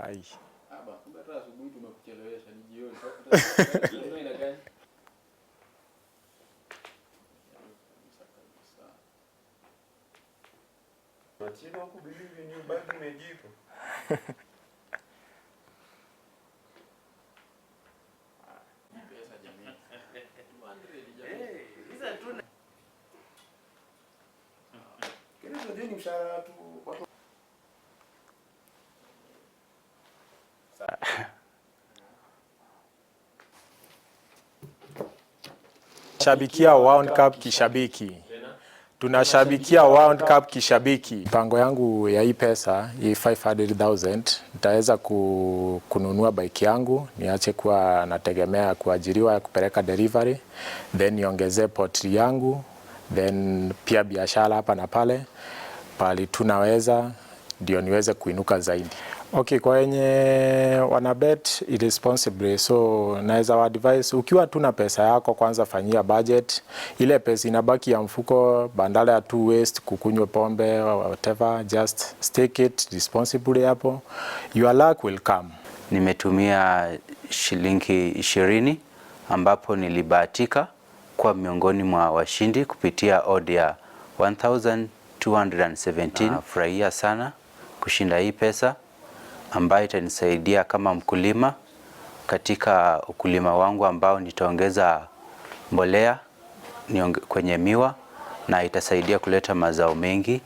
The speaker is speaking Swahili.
Ai. Aba, kumbe hata asubuhi tumekuchelewesha ni jioni. Ndio ina gani? Nachino kubelieve in you bado umejipo. Pesa jamii. 200 jamii. Hizo tu. Kile ndio ni mshahara tu watu. Shabikia World Cup kishabiki. Tunashabikia World Cup kishabiki. Mpango yangu ya hii pesa, hii 500,000, nitaweza kununua bike yangu, niache kuwa nategemea kuajiriwa kupeleka delivery, then niongezee potri yangu, then pia biashara hapa na pale, pali tunaweza, ndio niweze kuinuka zaidi. Okay, kwa wenye wana bet irresponsibly, so naweza advise ukiwa tuna pesa yako kwanza fanyia budget. Ile pesa inabaki ya mfuko bandala ya tu waste kukunywa pombe or whatever, just stake it responsibly hapo. Your luck will come. Nimetumia shilingi 20 ambapo nilibahatika kwa miongoni mwa washindi kupitia odd ya 1217. Nafurahia sana kushinda hii pesa ambayo itanisaidia kama mkulima katika ukulima wangu ambao nitaongeza mbolea kwenye miwa na itasaidia kuleta mazao mengi.